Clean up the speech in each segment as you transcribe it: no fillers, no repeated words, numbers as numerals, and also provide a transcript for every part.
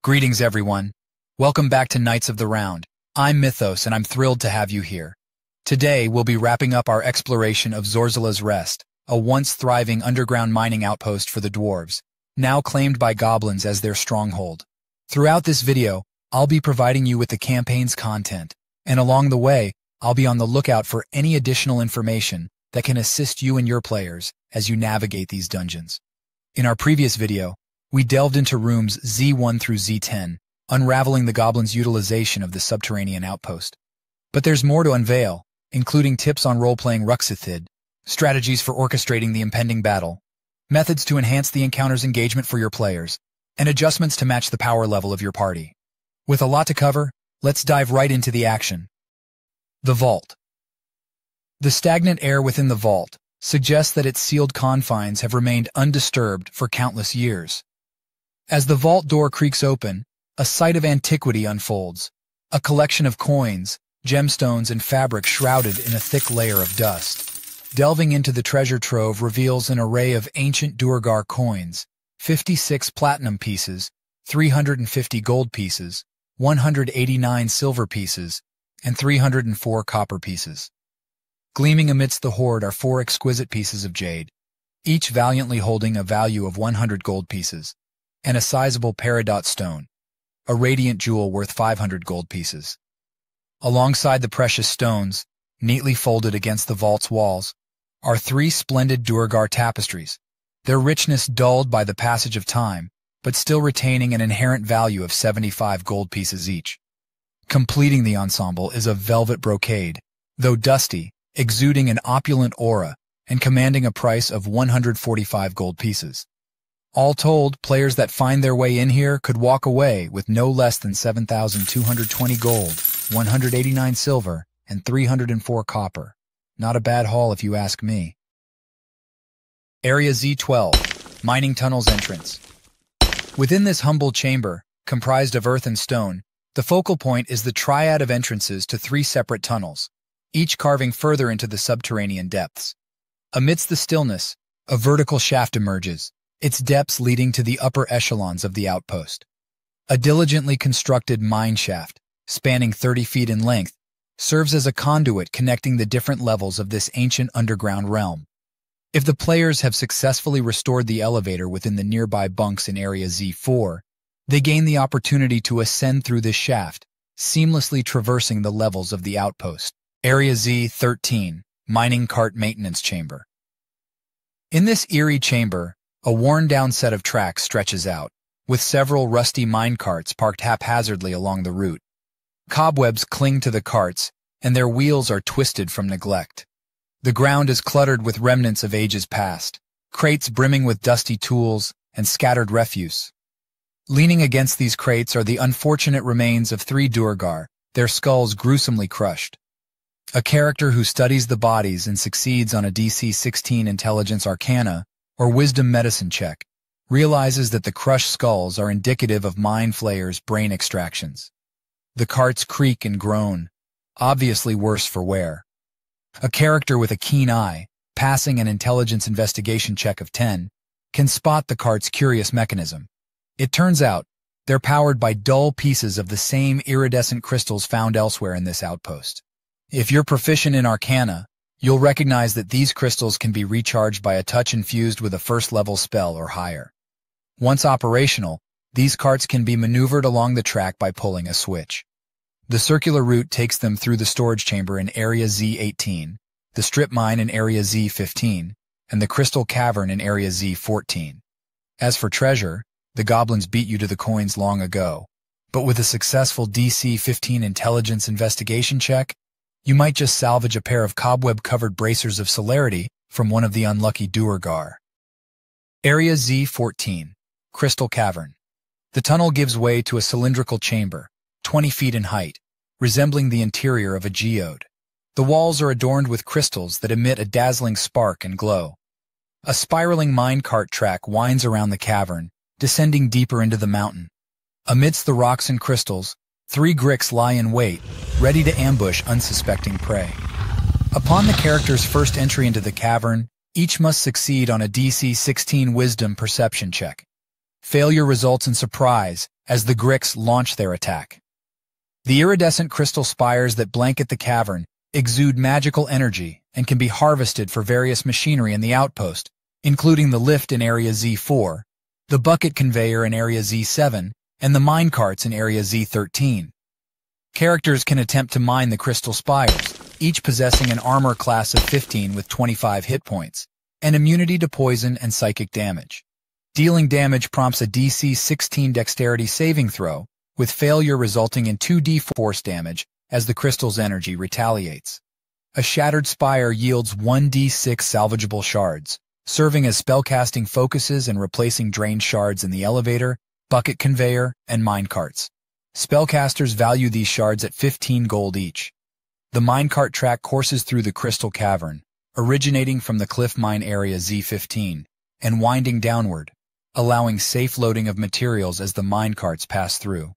Greetings, everyone. Welcome back to Knights of the Round. I'm Mythos, and I'm thrilled to have you here. Today, we'll be wrapping up our exploration of Zorzala's Rest, a once-thriving underground mining outpost for the dwarves, now claimed by goblins as their stronghold. Throughout this video, I'll be providing you with the campaign's content, and along the way, I'll be on the lookout for any additional information that can assist you and your players as you navigate these dungeons. In our previous video, we delved into rooms Z1 through Z10, unraveling the goblins' utilization of the subterranean outpost. But there's more to unveil, including tips on role-playing Ruxithid, strategies for orchestrating the impending battle, methods to enhance the encounter's engagement for your players, and adjustments to match the power level of your party. With a lot to cover, let's dive right into the action. The Vault. The stagnant air within the vault suggests that its sealed confines have remained undisturbed for countless years. As the vault door creaks open, a sight of antiquity unfolds, a collection of coins, gemstones, and fabric shrouded in a thick layer of dust. Delving into the treasure trove reveals an array of ancient Duergar coins, 56 platinum pieces, 350 gold pieces, 189 silver pieces, and 304 copper pieces. Gleaming amidst the hoard are 4 exquisite pieces of jade, each valiantly holding a value of 100 gold pieces, and a sizable peridot stone, a radiant jewel worth 500 gold pieces. Alongside the precious stones, neatly folded against the vault's walls, are 3 splendid Duergar tapestries, their richness dulled by the passage of time, but still retaining an inherent value of 75 gold pieces each. Completing the ensemble is a velvet brocade, though dusty, exuding an opulent aura and commanding a price of 145 gold pieces. All told, players that find their way in here could walk away with no less than 7,220 gold, 189 silver, and 304 copper. Not a bad haul if you ask me. Area Z12, Mining Tunnels Entrance. Within this humble chamber, comprised of earth and stone, the focal point is the triad of entrances to 3 separate tunnels, each carving further into the subterranean depths. Amidst the stillness, a vertical shaft emerges, its depths leading to the upper echelons of the outpost. A diligently constructed mine shaft, spanning 30 feet in length, serves as a conduit connecting the different levels of this ancient underground realm. If the players have successfully restored the elevator within the nearby bunks in Area Z4, they gain the opportunity to ascend through this shaft, seamlessly traversing the levels of the outpost. Area Z13, Mining Cart Maintenance Chamber. In this eerie chamber, a worn-down set of tracks stretches out, with several rusty mine carts parked haphazardly along the route. Cobwebs cling to the carts, and their wheels are twisted from neglect. The ground is cluttered with remnants of ages past, crates brimming with dusty tools and scattered refuse. Leaning against these crates are the unfortunate remains of 3 Duergar, their skulls gruesomely crushed. A character who studies the bodies and succeeds on a DC 16 Intelligence Arcana or Wisdom Medicine check realizes that the crushed skulls are indicative of mind flayers' brain extractions. The carts creak and groan, obviously worse for wear. A character with a keen eye, passing an intelligence investigation check of 10, can spot the cart's curious mechanism. It turns out, they're powered by dull pieces of the same iridescent crystals found elsewhere in this outpost. If you're proficient in Arcana, you'll recognize that these crystals can be recharged by a touch infused with a first-level spell or higher. Once operational, these carts can be maneuvered along the track by pulling a switch. The circular route takes them through the storage chamber in Area Z18, the strip mine in Area Z15, and the crystal cavern in Area Z14. As for treasure, the goblins beat you to the coins long ago, but with a successful DC 15 intelligence investigation check, you might just salvage a pair of cobweb-covered bracers of celerity from one of the unlucky Duergar. Area Z14, Crystal Cavern. The tunnel gives way to a cylindrical chamber, 20 feet in height, resembling the interior of a geode. The walls are adorned with crystals that emit a dazzling spark and glow. A spiraling minecart track winds around the cavern, descending deeper into the mountain. Amidst the rocks and crystals, 3 Gricks lie in wait, ready to ambush unsuspecting prey. Upon the character's first entry into the cavern, each must succeed on a DC 16 Wisdom Perception check. Failure results in surprise, as the Grix launch their attack. The iridescent crystal spires that blanket the cavern exude magical energy and can be harvested for various machinery in the outpost, including the lift in Area Z4, the bucket conveyor in Area Z7, and the minecarts in Area Z13. Characters can attempt to mine the crystal spires, each possessing an armor class of 15 with 25 hit points, and immunity to poison and psychic damage. Dealing damage prompts a DC 16 dexterity saving throw, with failure resulting in 2d force damage as the crystal's energy retaliates. A shattered spire yields 1d6 salvageable shards, serving as spellcasting focuses and replacing drained shards in the elevator, bucket conveyor, and minecarts. Spellcasters value these shards at 15 gold each. The minecart track courses through the crystal cavern, originating from the cliff mine area Z15, and winding downward, allowing safe loading of materials as the minecarts pass through.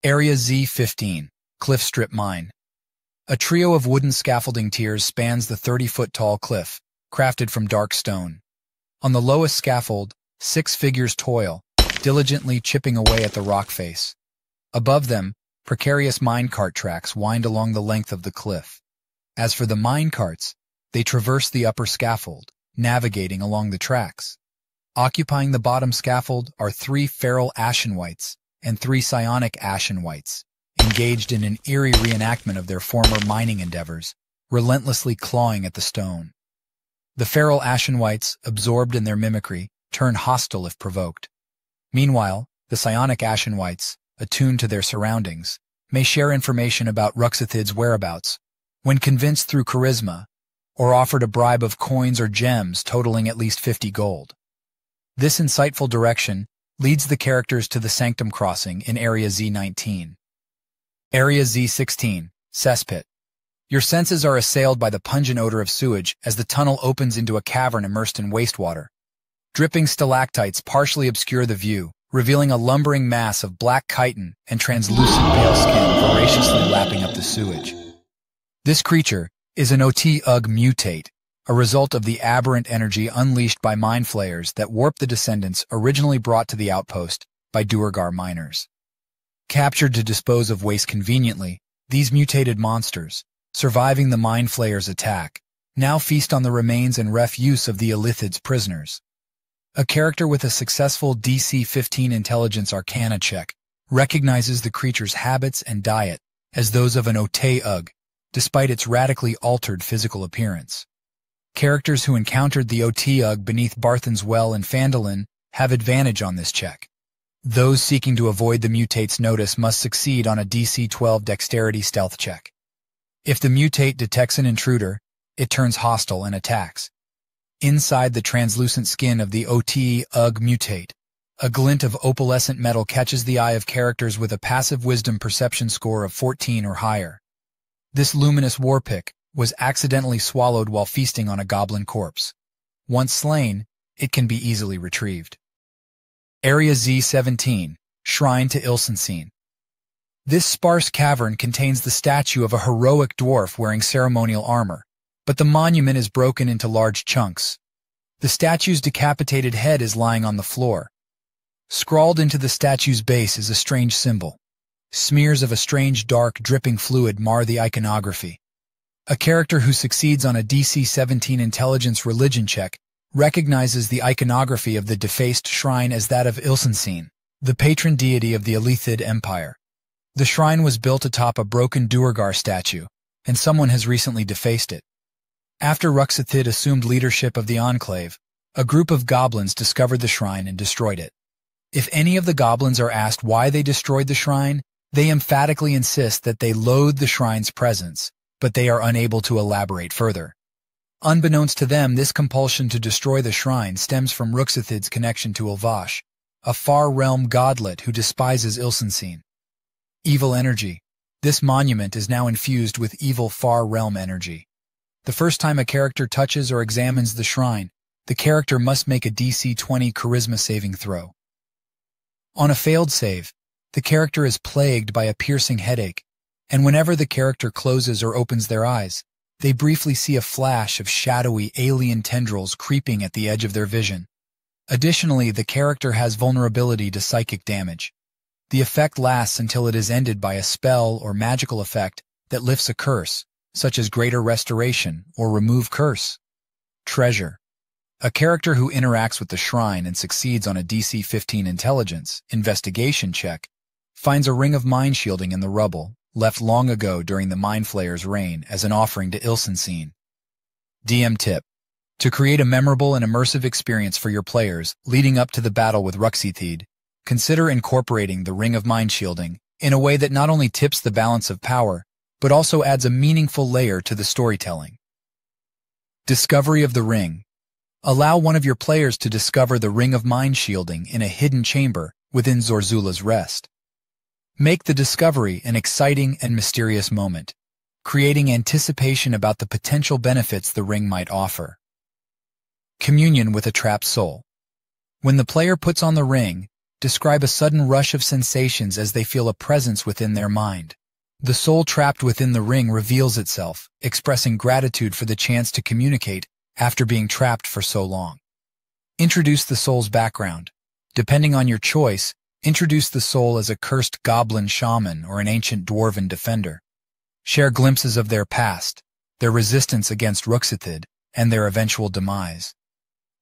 Area Z15, Cliff Strip Mine. A trio of wooden scaffolding tiers spans the 30-foot-tall cliff, crafted from dark stone. On the lowest scaffold, 6 figures toil, diligently chipping away at the rock face. Above them, precarious minecart tracks wind along the length of the cliff. As for the minecarts, they traverse the upper scaffold, navigating along the tracks. Occupying the bottom scaffold are 3 feral Ashenwights and 3 psionic Ashenwights, engaged in an eerie reenactment of their former mining endeavors, relentlessly clawing at the stone. The feral Ashenwights, absorbed in their mimicry, turn hostile if provoked. Meanwhile, the psionic Ashenwights, attuned to their surroundings, may share information about Ruxathid's whereabouts, when convinced through charisma, or offered a bribe of coins or gems totaling at least 50 gold. This insightful direction leads the characters to the Sanctum Crossing in Area Z19. Area Z16, Cesspit. Your senses are assailed by the pungent odor of sewage as the tunnel opens into a cavern immersed in wastewater. Dripping stalactites partially obscure the view, revealing a lumbering mass of black chitin and translucent pale skin voraciously lapping up the sewage. This creature is an OT-UG mutate, a result of the aberrant energy unleashed by mind flayers that warped the descendants originally brought to the outpost by Duergar miners. Captured to dispose of waste conveniently, these mutated monsters, surviving the mind flayers' attack, now feast on the remains and refuse of the Illithid's prisoners. A character with a successful DC 15 Intelligence Arcana check recognizes the creature's habits and diet as those of an OT-UG, despite its radically altered physical appearance. Characters who encountered the OT-UG beneath Barthen's Well in Phandalin have advantage on this check. Those seeking to avoid the mutate's notice must succeed on a DC 12 Dexterity Stealth check. If the mutate detects an intruder, it turns hostile and attacks. Inside the translucent skin of the OT-UG mutate, a glint of opalescent metal catches the eye of characters with a passive wisdom perception score of 14 or higher. This luminous warpick was accidentally swallowed while feasting on a goblin corpse. Once slain, it can be easily retrieved. Area Z17, Shrine to Ilsenstein. This sparse cavern contains the statue of a heroic dwarf wearing ceremonial armor, but the monument is broken into large chunks. The statue's decapitated head is lying on the floor. Scrawled into the statue's base is a strange symbol. Smears of a strange dark dripping fluid mar the iconography. A character who succeeds on a DC 17 Intelligence Religion check recognizes the iconography of the defaced shrine as that of Ilsenstein, the patron deity of the Illithid Empire. The shrine was built atop a broken Duergar statue, and someone has recently defaced it. After Ruxathid assumed leadership of the Enclave, a group of goblins discovered the shrine and destroyed it. If any of the goblins are asked why they destroyed the shrine, they emphatically insist that they loathe the shrine's presence, but they are unable to elaborate further. Unbeknownst to them, this compulsion to destroy the shrine stems from Ruxathid's connection to Ulvash, a far-realm godlet who despises Ilsenstein. Evil energy. This monument is now infused with evil far-realm energy. The first time a character touches or examines the shrine, the character must make a DC 20 Charisma saving throw. On a failed save, the character is plagued by a piercing headache, and whenever the character closes or opens their eyes, they briefly see a flash of shadowy alien tendrils creeping at the edge of their vision. Additionally, the character has vulnerability to psychic damage. The effect lasts until it is ended by a spell or magical effect that lifts a curse, such as Greater Restoration or Remove Curse. Treasure. A character who interacts with the shrine and succeeds on a DC 15 Intelligence investigation check finds a ring of mind shielding in the rubble, left long ago during the Mind Flayer's reign as an offering to Ilsenstein. DM tip. To create a memorable and immersive experience for your players leading up to the battle with Ruxithid, consider incorporating the Ring of Mind Shielding in a way that not only tips the balance of power, but also adds a meaningful layer to the storytelling. Discovery of the Ring. Allow one of your players to discover the Ring of Mind Shielding in a hidden chamber within Zorzula's Rest. Make the discovery an exciting and mysterious moment, creating anticipation about the potential benefits the ring might offer. Communion with a trapped soul. When the player puts on the ring, describe a sudden rush of sensations as they feel a presence within their mind. The soul trapped within the ring reveals itself, expressing gratitude for the chance to communicate after being trapped for so long. Introduce the soul's background. Depending on your choice, introduce the soul as a cursed goblin shaman or an ancient dwarven defender. Share glimpses of their past, their resistance against Ruxithid, and their eventual demise.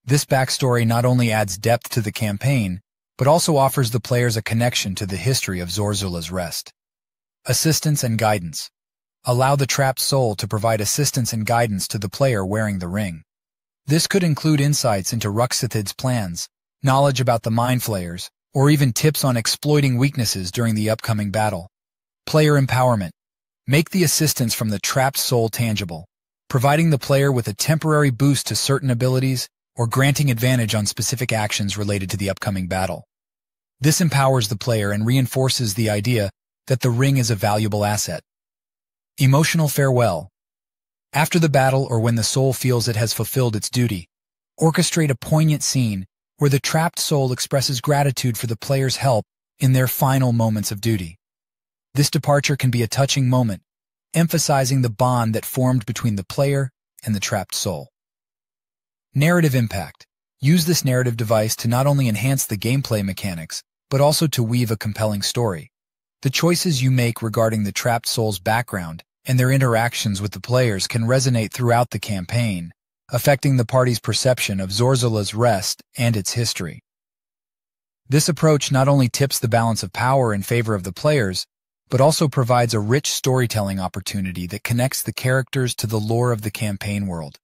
This backstory not only adds depth to the campaign, but also offers the players a connection to the history of Zorzula's Rest. Assistance and guidance. Allow the trapped soul to provide assistance and guidance to the player wearing the ring. This could include insights into Ruxithid's plans, knowledge about the Mind Flayers, or even tips on exploiting weaknesses during the upcoming battle. Player empowerment. Make the assistance from the trapped soul tangible, providing the player with a temporary boost to certain abilities or granting advantage on specific actions related to the upcoming battle. This empowers the player and reinforces the idea that the ring is a valuable asset. Emotional farewell. After the battle or when the soul feels it has fulfilled its duty, orchestrate a poignant scene where the trapped soul expresses gratitude for the player's help in their final moments of duty. This departure can be a touching moment, emphasizing the bond that formed between the player and the trapped soul. Narrative impact. Use this narrative device to not only enhance the gameplay mechanics, but also to weave a compelling story. The choices you make regarding the trapped soul's background and their interactions with the players can resonate throughout the campaign, affecting the party's perception of Zorzula's Rest and its history. This approach not only tips the balance of power in favor of the players, but also provides a rich storytelling opportunity that connects the characters to the lore of the campaign world.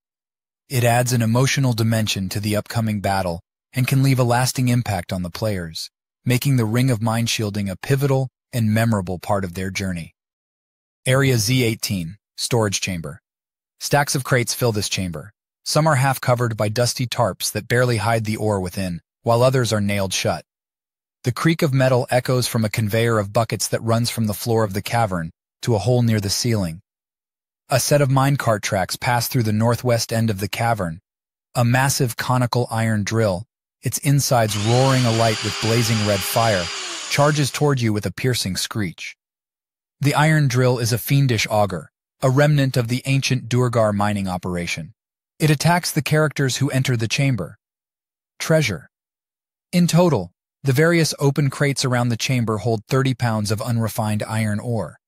It adds an emotional dimension to the upcoming battle and can leave a lasting impact on the players, making the Ring of Mind Shielding a pivotal and memorable part of their journey. Area Z18, Storage Chamber. Stacks of crates fill this chamber. Some are half covered by dusty tarps that barely hide the ore within, while others are nailed shut. The creak of metal echoes from a conveyor of buckets that runs from the floor of the cavern to a hole near the ceiling. A set of minecart tracks pass through the northwest end of the cavern. A massive conical iron drill, its insides roaring alight with blazing red fire, charges toward you with a piercing screech. The iron drill is a fiendish auger, a remnant of the ancient Durgar mining operation. It attacks the characters who enter the chamber. Treasure. In total, the various open crates around the chamber hold 30 pounds of unrefined iron ore.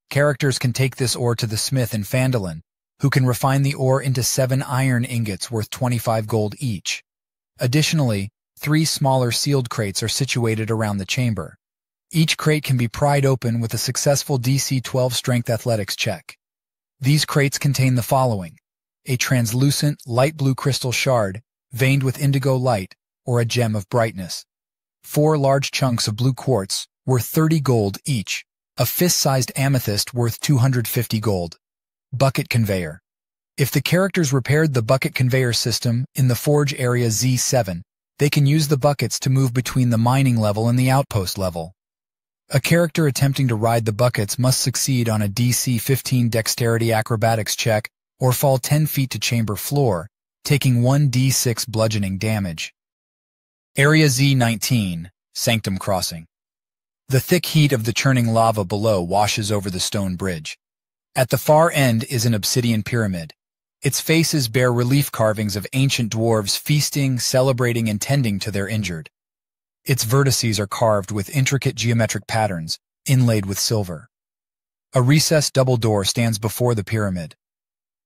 Characters can take this ore to the smith in Phandalin, who can refine the ore into 7 iron ingots worth 25 gold each. Additionally, 3 smaller sealed crates are situated around the chamber. Each crate can be pried open with a successful DC 12 Strength Athletics check. These crates contain the following: a translucent light blue crystal shard, veined with indigo light, or a gem of brightness. 4 large chunks of blue quartz, worth 30 gold each. A fist-sized amethyst worth 250 gold. Bucket conveyor. If the characters repaired the bucket conveyor system in the Forge Area Z7, they can use the buckets to move between the mining level and the outpost level. A character attempting to ride the buckets must succeed on a DC 15 Dexterity Acrobatics check or fall 10 feet to chamber floor, taking 1d6 bludgeoning damage. Area Z19, Sanctum Crossing. The thick heat of the churning lava below washes over the stone bridge. At the far end is an obsidian pyramid. Its faces bear relief carvings of ancient dwarves feasting, celebrating, and tending to their injured. Its vertices are carved with intricate geometric patterns, inlaid with silver. A recessed double door stands before the pyramid.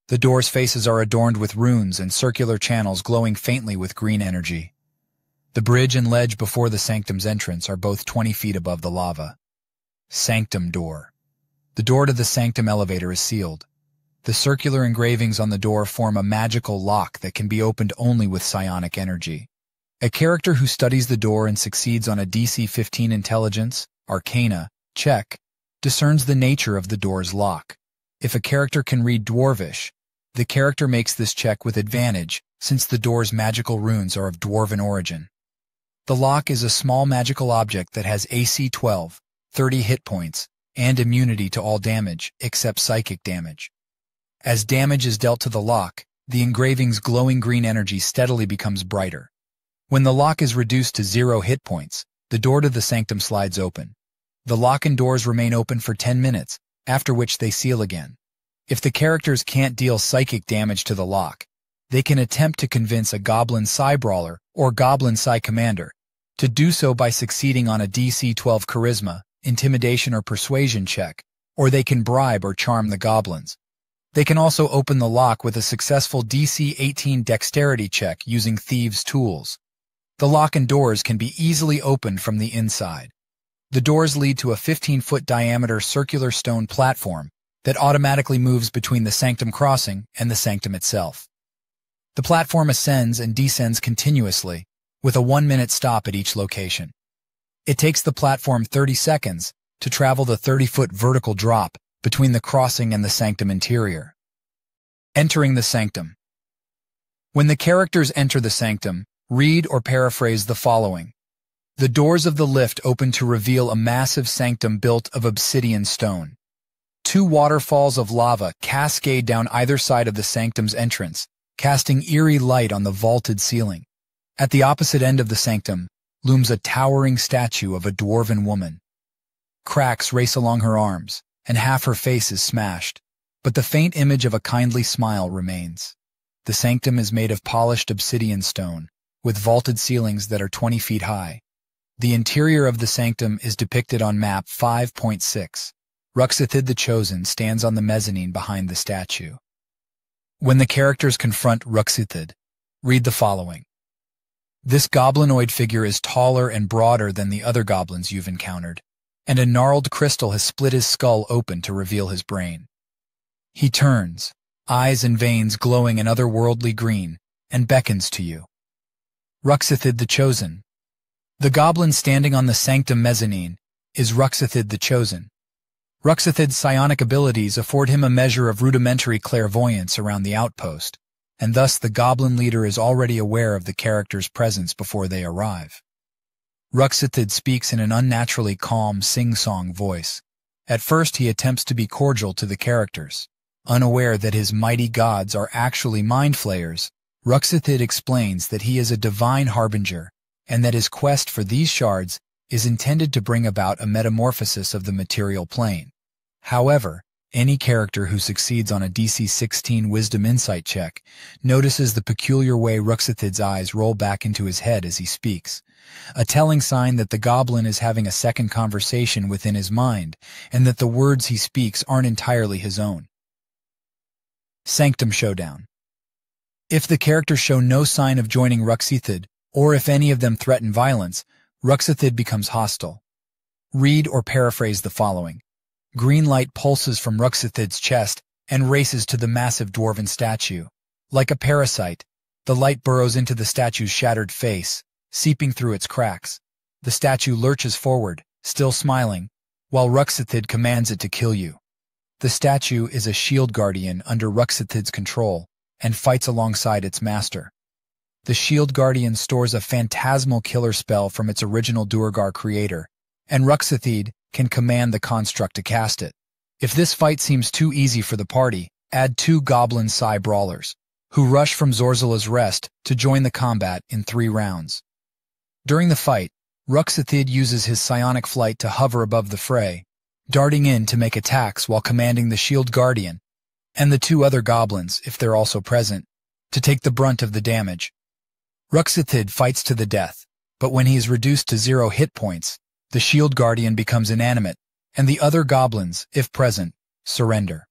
The door's faces are adorned with runes and circular channels glowing faintly with green energy. The bridge and ledge before the sanctum's entrance are both 20 feet above the lava. Sanctum door. The door to the sanctum elevator is sealed. The circular engravings on the door form a magical lock that can be opened only with psionic energy. A character who studies the door and succeeds on a DC 15 Intelligence, Arcana, check, discerns the nature of the door's lock. If a character can read Dwarvish, the character makes this check with advantage, since the door's magical runes are of Dwarven origin. The lock is a small magical object that has AC 12, 30 hit points, and immunity to all damage, except psychic damage. As damage is dealt to the lock, the engraving's glowing green energy steadily becomes brighter. When the lock is reduced to 0 hit points, the door to the sanctum slides open. The lock and doors remain open for 10 minutes, after which they seal again. If the characters can't deal psychic damage to the lock, they can attempt to convince a Goblin Psi Brawler or Goblin Psi Commander to do so by succeeding on a DC 12 Charisma, Intimidation or Persuasion check, or they can bribe or charm the goblins. They can also open the lock with a successful DC 18 Dexterity check using Thieves' Tools. The lock and doors can be easily opened from the inside. The doors lead to a 15-foot diameter circular stone platform that automatically moves between the sanctum crossing and the sanctum itself. The platform ascends and descends continuously, with a 1-minute stop at each location. It takes the platform 30 seconds to travel the 30-foot vertical drop between the crossing and the sanctum interior. Entering the sanctum. When the characters enter the sanctum, read or paraphrase the following. The doors of the lift open to reveal a massive sanctum built of obsidian stone. 2 waterfalls of lava cascade down either side of the sanctum's entrance, casting eerie light on the vaulted ceiling. At the opposite end of the sanctum looms a towering statue of a dwarven woman. Cracks race along her arms, and half her face is smashed, but the faint image of a kindly smile remains. The sanctum is made of polished obsidian stone, with vaulted ceilings that are 20 feet high. The interior of the sanctum is depicted on map 5.6. Ruxathid the Chosen stands on the mezzanine behind the statue. When the characters confront Ruxathid, read the following. This goblinoid figure is taller and broader than the other goblins you've encountered, and a gnarled crystal has split his skull open to reveal his brain. He turns, eyes and veins glowing an otherworldly green, and beckons to you. Ruxathid the Chosen. The goblin standing on the sanctum mezzanine is Ruxathid the Chosen. Ruxathid's psionic abilities afford him a measure of rudimentary clairvoyance around the outpost, and thus the goblin leader is already aware of the character's presence before they arrive. Ruxathid speaks in an unnaturally calm, sing-song voice. At first he attempts to be cordial to the characters. Unaware that his mighty gods are actually mind flayers, Ruxathid explains that he is a divine harbinger, and that his quest for these shards is intended to bring about a metamorphosis of the material plane. However, any character who succeeds on a DC 16 Wisdom Insight check notices the peculiar way Ruxathid's eyes roll back into his head as he speaks, a telling sign that the goblin is having a second conversation within his mind, and that the words he speaks aren't entirely his own. Sanctum Showdown. If the characters show no sign of joining Ruxathid, or if any of them threaten violence, Ruxathid becomes hostile. Read or paraphrase the following. Green light pulses from Ruxathid's chest and races to the massive dwarven statue. Like a parasite, the light burrows into the statue's shattered face, seeping through its cracks. The statue lurches forward, still smiling, while Ruxathid commands it to kill you. The statue is a shield guardian under Ruxathid's control and fights alongside its master. The shield guardian stores a phantasmal killer spell from its original Duergar creator, and Ruxathid can command the construct to cast it. If this fight seems too easy for the party, add 2 Goblin Psi Brawlers, who rush from Zorzala's Rest to join the combat in 3 rounds. During the fight, Ruxathid uses his psionic flight to hover above the fray, darting in to make attacks while commanding the shield guardian, and the 2 other goblins, if they're also present, to take the brunt of the damage. Ruxathid fights to the death, But when he is reduced to 0 hit points, the Shield Guardian becomes inanimate, and the other goblins, if present, surrender.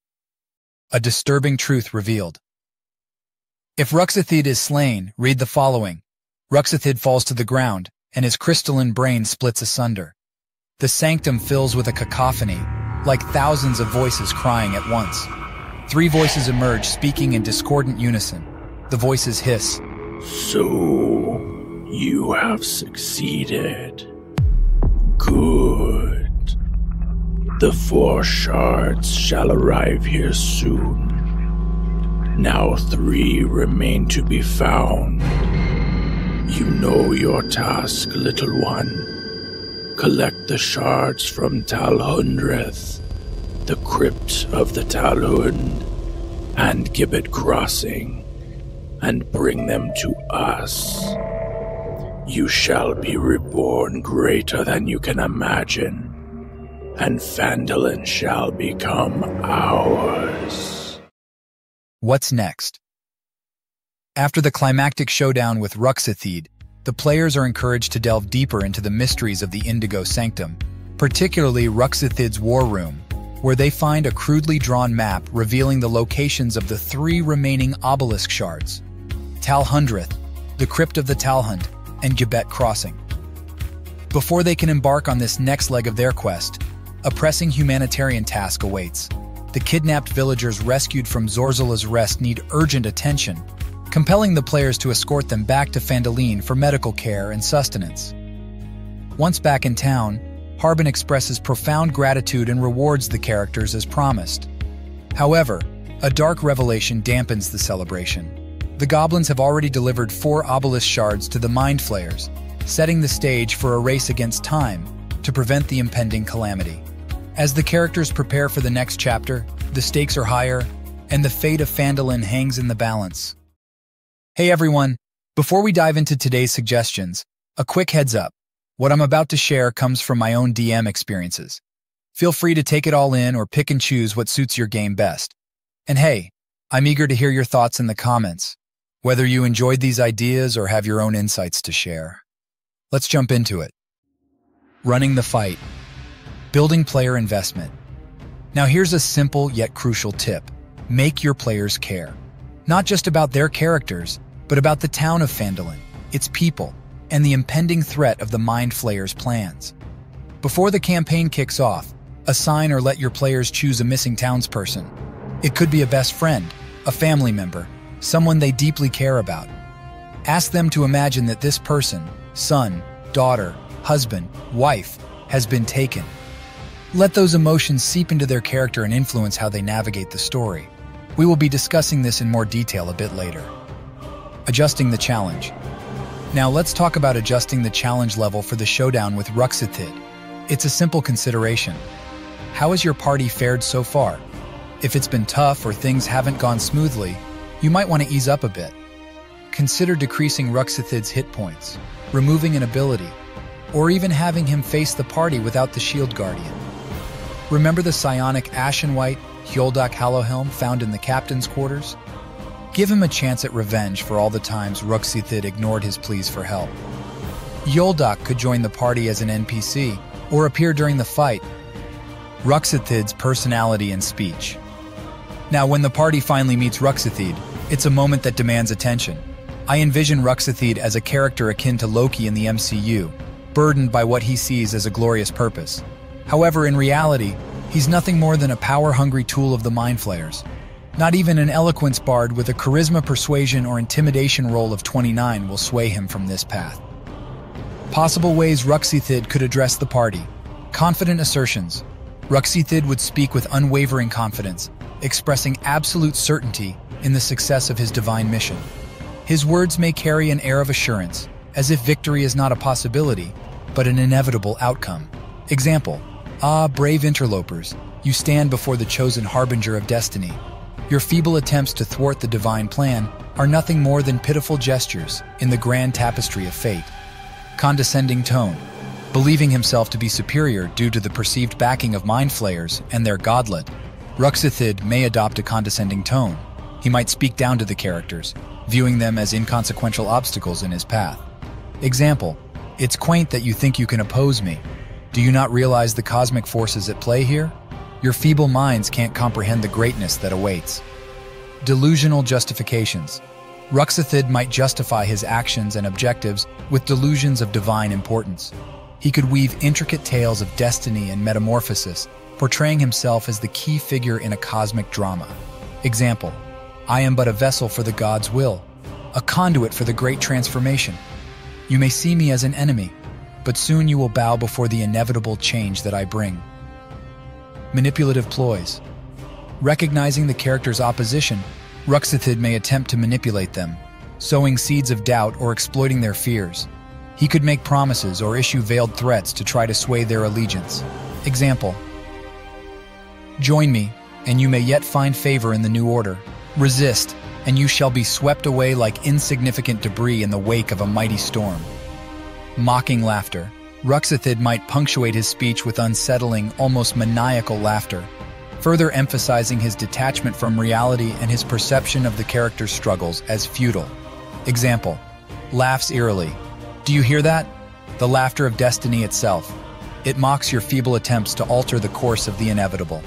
A disturbing truth revealed. If Ruxathid is slain, read the following. Ruxathid falls to the ground, and his crystalline brain splits asunder. The sanctum fills with a cacophony, like thousands of voices crying at once. 3 voices emerge, speaking in discordant unison. The voices hiss. So, you have succeeded. Good. The 4 shards shall arrive here soon. Now 3 remain to be found. You know your task, little one. Collect the shards from Talhundreth, the crypt of the Talhund, and Gibbet Crossing, and bring them to us. You shall be reborn greater than you can imagine, and Phandalin shall become ours. What's next? After the climactic showdown with Ruxathid, the players are encouraged to delve deeper into the mysteries of the Indigo Sanctum, particularly Ruxathid's war room, where they find a crudely drawn map revealing the locations of the 3 remaining obelisk shards: Talhundreth, the Crypt of the Talhund, and Gibbet Crossing. Before they can embark on this next leg of their quest, a pressing humanitarian task awaits. The kidnapped villagers rescued from Zorzala's Rest need urgent attention, compelling the players to escort them back to Phandalin for medical care and sustenance. Once back in town, Harbin expresses profound gratitude and rewards the characters as promised. However, a dark revelation dampens the celebration. The goblins have already delivered 4 obelisk shards to the Mind Flayers, setting the stage for a race against time to prevent the impending calamity. As the characters prepare for the next chapter, the stakes are higher, and the fate of Phandalin hangs in the balance. Hey everyone, before we dive into today's suggestions, a quick heads up. What I'm about to share comes from my own DM experiences. Feel free to take it all in or pick and choose what suits your game best. And hey, I'm eager to hear your thoughts in the comments, whether you enjoyed these ideas or have your own insights to share. Let's jump into it. Running the fight. Building player investment. Now here's a simple yet crucial tip. Make your players care. Not just about their characters, but about the town of Phandalin, its people, and the impending threat of the Mind Flayers' plans. Before the campaign kicks off, assign or let your players choose a missing townsperson. It could be a best friend, a family member, someone they deeply care about. Ask them to imagine that this person, son, daughter, husband, wife, has been taken. Let those emotions seep into their character and influence how they navigate the story. We will be discussing this in more detail a bit later. Adjusting the challenge. Now let's talk about adjusting the challenge level for the showdown with Ruxathid. It's a simple consideration. How has your party fared so far? If it's been tough or things haven't gone smoothly, you might want to ease up a bit. Consider decreasing Ruxathid's hit points, removing an ability, or even having him face the party without the Shield Guardian. Remember the psionic Ashenwhite Hjoldak Hallowhelm found in the captain's quarters? Give him a chance at revenge for all the times Ruxathid ignored his pleas for help. Hjoldak could join the party as an NPC or appear during the fight. Ruxathid's personality and speech. Now, when the party finally meets Ruxathid, it's a moment that demands attention. I envision Ruxathid as a character akin to Loki in the MCU, burdened by what he sees as a glorious purpose. However, in reality, he's nothing more than a power-hungry tool of the Mind Flayers. Not even an eloquence bard with a charisma, persuasion, or intimidation roll of 29 will sway him from this path. Possible ways Ruxathid could address the party. Confident assertions. Ruxathid would speak with unwavering confidence, expressing absolute certainty in the success of his divine mission. His words may carry an air of assurance, as if victory is not a possibility, but an inevitable outcome. Example: "Ah, brave interlopers, you stand before the chosen harbinger of destiny. Your feeble attempts to thwart the divine plan are nothing more than pitiful gestures in the grand tapestry of fate." Condescending tone. Believing himself to be superior due to the perceived backing of Mind Flayers and their godlet, Ruxathid may adopt a condescending tone. He might speak down to the characters, viewing them as inconsequential obstacles in his path. Example: It's quaint that you think you can oppose me. Do you not realize the cosmic forces at play here? Your feeble minds can't comprehend the greatness that awaits. Delusional justifications. Ruxathid might justify his actions and objectives with delusions of divine importance. He could weave intricate tales of destiny and metamorphosis, portraying himself as the key figure in a cosmic drama. Example: I am but a vessel for the God's will, a conduit for the great transformation. You may see me as an enemy, but soon you will bow before the inevitable change that I bring. Manipulative ploys. Recognizing the character's opposition, Ruxathid may attempt to manipulate them, sowing seeds of doubt or exploiting their fears. He could make promises or issue veiled threats to try to sway their allegiance. Example: join me, and you may yet find favor in the new order. Resist, and you shall be swept away like insignificant debris in the wake of a mighty storm. Mocking laughter. Ruxathid might punctuate his speech with unsettling, almost maniacal laughter, further emphasizing his detachment from reality and his perception of the character's struggles as futile. Example: laughs eerily. Do you hear that? The laughter of destiny itself. It mocks your feeble attempts to alter the course of the inevitable.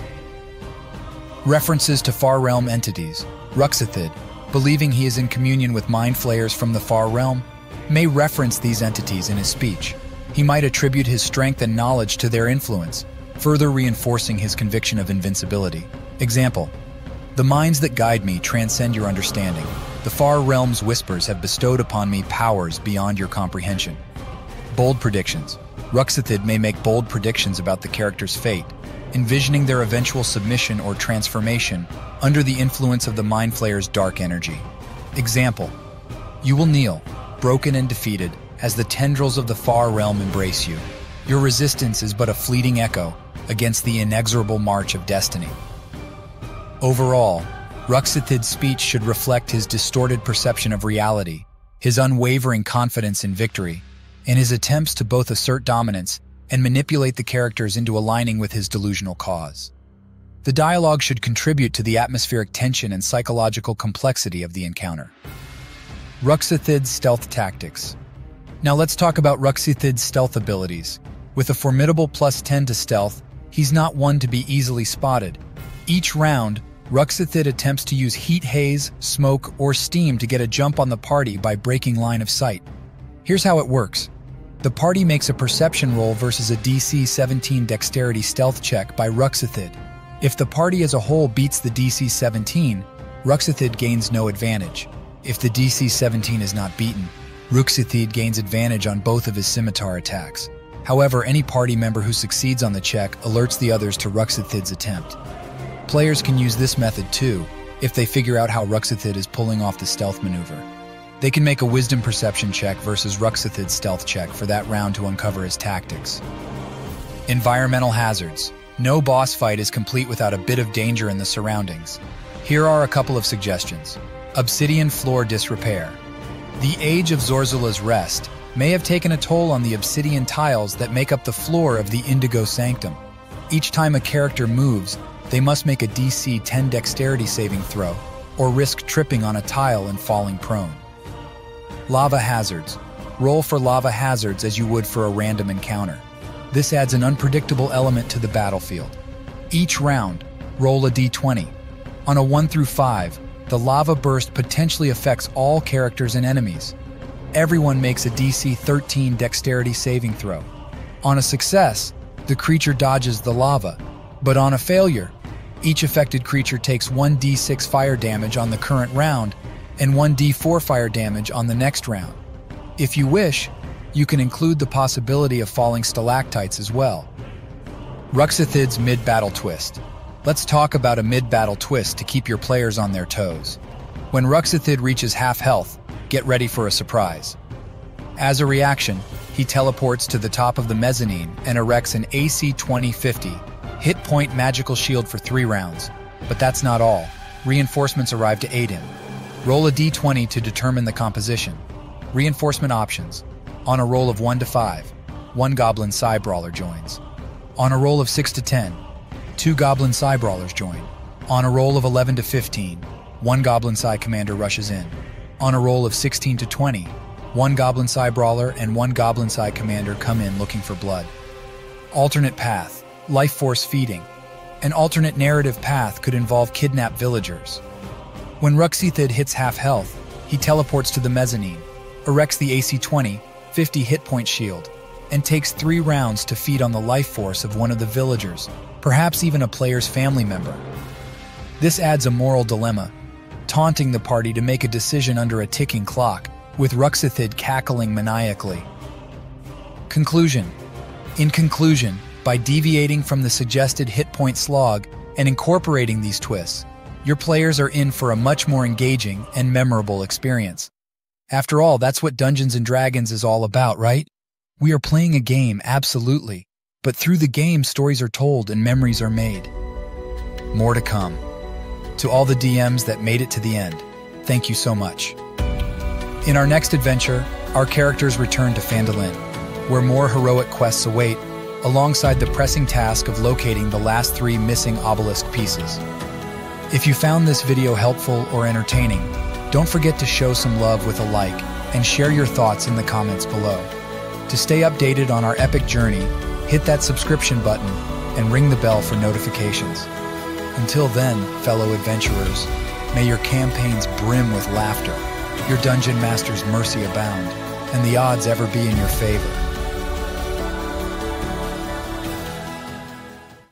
References to far realm entities. Ruxathid, believing he is in communion with mind flayers from the far realm, may reference these entities in his speech. He might attribute his strength and knowledge to their influence, further reinforcing his conviction of invincibility. Example: the minds that guide me transcend your understanding. The far realm's whispers have bestowed upon me powers beyond your comprehension. Bold predictions. Ruxathid may make bold predictions about the character's fate, envisioning their eventual submission or transformation under the influence of the Mind Flayer's dark energy. Example: you will kneel, broken and defeated, as the tendrils of the far realm embrace you. Your resistance is but a fleeting echo against the inexorable march of destiny. Overall, Ruxathid's speech should reflect his distorted perception of reality, his unwavering confidence in victory, and his attempts to both assert dominance and manipulate the characters into aligning with his delusional cause. The dialogue should contribute to the atmospheric tension and psychological complexity of the encounter. Ruxathid's stealth tactics. Now let's talk about Ruxathid's stealth abilities. With a formidable +10 to stealth, he's not one to be easily spotted. Each round, Ruxathid attempts to use heat haze, smoke, or steam to get a jump on the party by breaking line of sight. Here's how it works. The party makes a perception roll versus a DC 17 dexterity stealth check by Ruxathid. If the party as a whole beats the DC 17, Ruxathid gains no advantage. If the DC 17 is not beaten, Ruxathid gains advantage on both of his scimitar attacks. However, any party member who succeeds on the check alerts the others to Ruxathid's attempt. Players can use this method too, if they figure out how Ruxathid is pulling off the stealth maneuver. They can make a wisdom perception check versus Ruxathid's stealth check for that round to uncover his tactics. Environmental hazards. No boss fight is complete without a bit of danger in the surroundings. Here are a couple of suggestions. Obsidian floor disrepair. The age of Zorzala's Rest may have taken a toll on the obsidian tiles that make up the floor of the Indigo Sanctum. Each time a character moves, they must make a DC 10 dexterity saving throw, or risk tripping on a tile and falling prone. Lava hazards. Roll for lava hazards as you would for a random encounter. This adds an unpredictable element to the battlefield. Each round, roll a d20. On a 1 through 5, the lava burst potentially affects all characters and enemies. Everyone makes a DC 13 dexterity saving throw. On a success, the creature dodges the lava, but on a failure, each affected creature takes 1d6 fire damage on the current round and 1d4 fire damage on the next round. If you wish, you can include the possibility of falling stalactites as well. Ruxathid's mid-battle twist. Let's talk about a mid-battle twist to keep your players on their toes. When Ruxathid reaches half health, get ready for a surprise. As a reaction, he teleports to the top of the mezzanine and erects an AC 2050 hit point magical shield for 3 rounds. But that's not all. Reinforcements arrive to aid him. Roll a d20 to determine the composition. Reinforcement options. On a roll of 1 to 5, 1 Goblin Psy Brawler joins. On a roll of 6 to 10, 2 Goblin Psy Brawlers join. On a roll of 11 to 15, 1 Goblin Psy Commander rushes in. On a roll of 16 to 20, One Goblin Sai Brawler and one Goblin Sai Commander come in looking for blood. Alternate path, life force feeding. An alternate narrative path could involve kidnapped villagers. When Ruxithid hits half health, he teleports to the mezzanine, erects the AC-20, 50 hit point shield, and takes 3 rounds to feed on the life force of one of the villagers, perhaps even a player's family member. This adds a moral dilemma, taunting the party to make a decision under a ticking clock, with Ruxithid cackling maniacally. Conclusion. In conclusion, by deviating from the suggested hit point slog and incorporating these twists, your players are in for a much more engaging and memorable experience. After all, that's what Dungeons & Dragons is all about, right? We are playing a game, absolutely, but through the game, stories are told and memories are made. More to come. To all the DMs that made it to the end, thank you so much. In our next adventure, our characters return to Phandalin, where more heroic quests await, alongside the pressing task of locating the last 3 missing obelisk pieces. If you found this video helpful or entertaining, don't forget to show some love with a like and share your thoughts in the comments below. To stay updated on our epic journey, hit that subscription button and ring the bell for notifications. Until then, fellow adventurers, may your campaigns brim with laughter, your dungeon master's mercy abound, and the odds ever be in your favor.